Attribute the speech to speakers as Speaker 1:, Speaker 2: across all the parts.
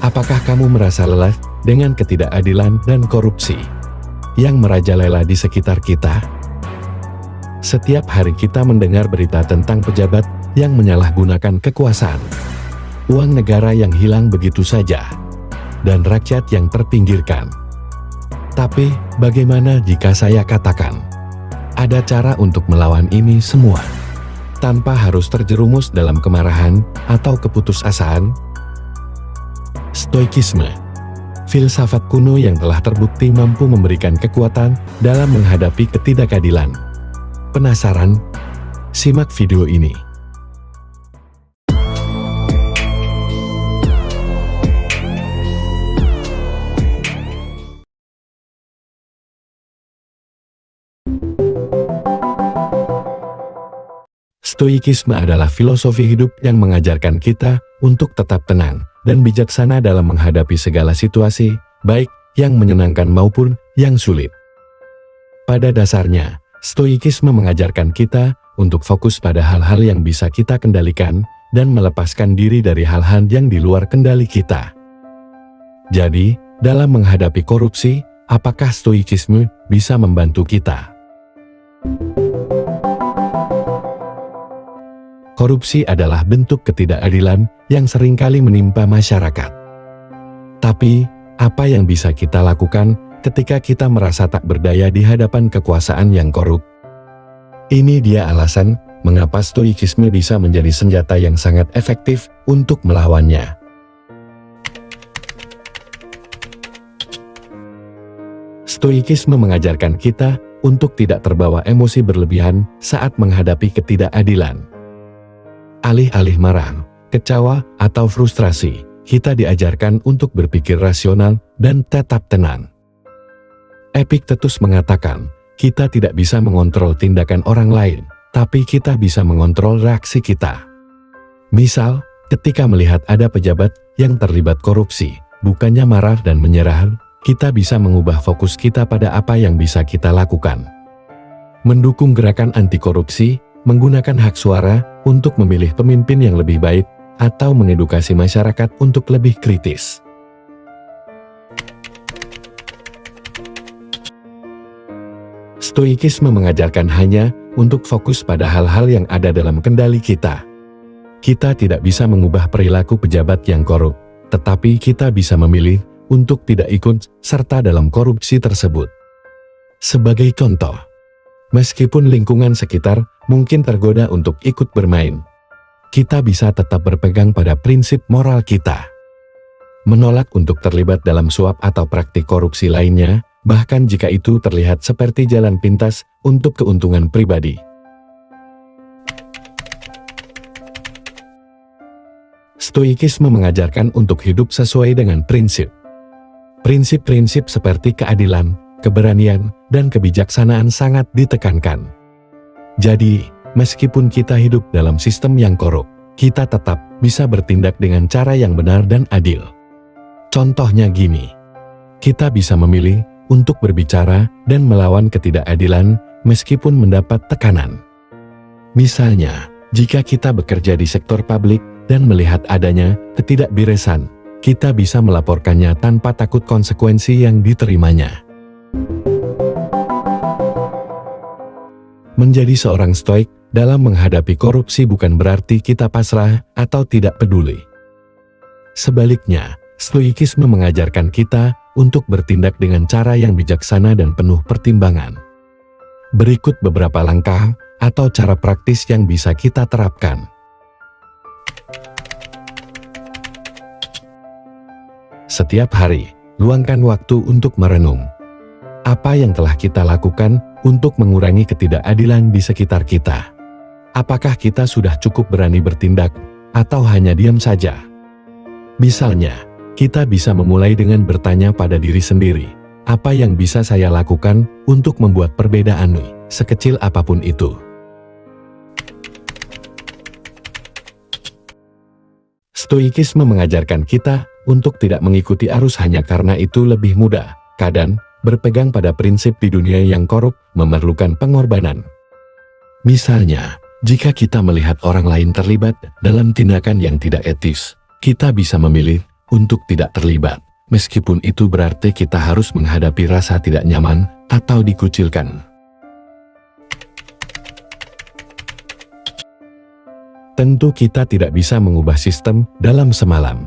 Speaker 1: Apakah kamu merasa lelah dengan ketidakadilan dan korupsi yang merajalela di sekitar kita? Setiap hari kita mendengar berita tentang pejabat yang menyalahgunakan kekuasaan, uang negara yang hilang begitu saja, dan rakyat yang terpinggirkan. Tapi, bagaimana jika saya katakan, ada cara untuk melawan ini semua, tanpa harus terjerumus dalam kemarahan atau keputusasaan? Stoikisme, filsafat kuno yang telah terbukti mampu memberikan kekuatan dalam menghadapi ketidakadilan. Penasaran? Simak video ini. Stoikisme adalah filosofi hidup yang mengajarkan kita untuk tetap tenang dan bijaksana dalam menghadapi segala situasi, baik yang menyenangkan maupun yang sulit. Pada dasarnya, Stoikisme mengajarkan kita untuk fokus pada hal-hal yang bisa kita kendalikan dan melepaskan diri dari hal-hal yang di luar kendali kita. Jadi, dalam menghadapi korupsi, apakah Stoikisme bisa membantu kita? Korupsi adalah bentuk ketidakadilan yang seringkali menimpa masyarakat. Tapi, apa yang bisa kita lakukan ketika kita merasa tak berdaya di hadapan kekuasaan yang korup? Ini dia alasan mengapa Stoikisme bisa menjadi senjata yang sangat efektif untuk melawannya. Stoikisme mengajarkan kita untuk tidak terbawa emosi berlebihan saat menghadapi ketidakadilan. Alih-alih marah, kecewa, atau frustrasi, kita diajarkan untuk berpikir rasional dan tetap tenang. Epictetus mengatakan, kita tidak bisa mengontrol tindakan orang lain, tapi kita bisa mengontrol reaksi kita. Misal, ketika melihat ada pejabat yang terlibat korupsi, bukannya marah dan menyerah, kita bisa mengubah fokus kita pada apa yang bisa kita lakukan. Mendukung gerakan anti korupsi, menggunakan hak suara untuk memilih pemimpin yang lebih baik, atau mengedukasi masyarakat untuk lebih kritis. Stoikisme mengajarkan hanya untuk fokus pada hal-hal yang ada dalam kendali kita. Kita tidak bisa mengubah perilaku pejabat yang korup, tetapi kita bisa memilih untuk tidak ikut serta dalam korupsi tersebut. Sebagai contoh, meskipun lingkungan sekitar mungkin tergoda untuk ikut bermain, kita bisa tetap berpegang pada prinsip moral kita. Menolak untuk terlibat dalam suap atau praktik korupsi lainnya, bahkan jika itu terlihat seperti jalan pintas untuk keuntungan pribadi. Stoikisme mengajarkan untuk hidup sesuai dengan prinsip. Prinsip-prinsip seperti keadilan, keberanian, dan kebijaksanaan sangat ditekankan. Jadi, meskipun kita hidup dalam sistem yang korup, kita tetap bisa bertindak dengan cara yang benar dan adil. Contohnya gini, kita bisa memilih untuk berbicara dan melawan ketidakadilan meskipun mendapat tekanan. Misalnya, jika kita bekerja di sektor publik dan melihat adanya ketidakberesan, kita bisa melaporkannya tanpa takut konsekuensi yang diterimanya. Menjadi seorang stoik dalam menghadapi korupsi bukan berarti kita pasrah atau tidak peduli. Sebaliknya, Stoikisme mengajarkan kita untuk bertindak dengan cara yang bijaksana dan penuh pertimbangan. Berikut beberapa langkah atau cara praktis yang bisa kita terapkan. Setiap hari, luangkan waktu untuk merenung. Apa yang telah kita lakukan untuk mengurangi ketidakadilan di sekitar kita? Apakah kita sudah cukup berani bertindak, atau hanya diam saja? Misalnya, kita bisa memulai dengan bertanya pada diri sendiri, apa yang bisa saya lakukan untuk membuat perbedaan, sekecil apapun itu? Stoikisme mengajarkan kita untuk tidak mengikuti arus hanya karena itu lebih mudah. Kadang, berpegang pada prinsip di dunia yang korup memerlukan pengorbanan. Misalnya, jika kita melihat orang lain terlibat dalam tindakan yang tidak etis, kita bisa memilih untuk tidak terlibat, meskipun itu berarti kita harus menghadapi rasa tidak nyaman atau dikucilkan. Tentu kita tidak bisa mengubah sistem dalam semalam.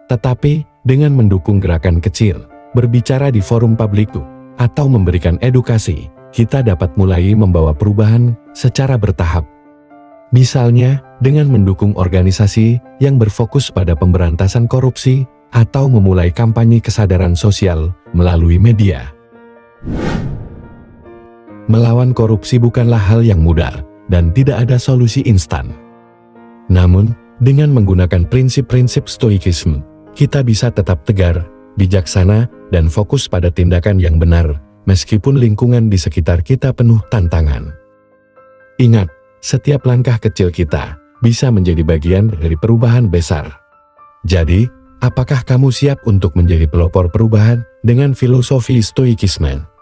Speaker 1: Tetapi, dengan mendukung gerakan kecil, berbicara di forum publik, atau memberikan edukasi, kita dapat mulai membawa perubahan secara bertahap. Misalnya, dengan mendukung organisasi yang berfokus pada pemberantasan korupsi, atau memulai kampanye kesadaran sosial melalui media. Melawan korupsi bukanlah hal yang mudah, dan tidak ada solusi instan. Namun, dengan menggunakan prinsip-prinsip stoikisme, kita bisa tetap tegar, bijaksana, dan fokus pada tindakan yang benar, meskipun lingkungan di sekitar kita penuh tantangan. Ingat, setiap langkah kecil kita bisa menjadi bagian dari perubahan besar. Jadi, apakah kamu siap untuk menjadi pelopor perubahan dengan filosofi stoikisme?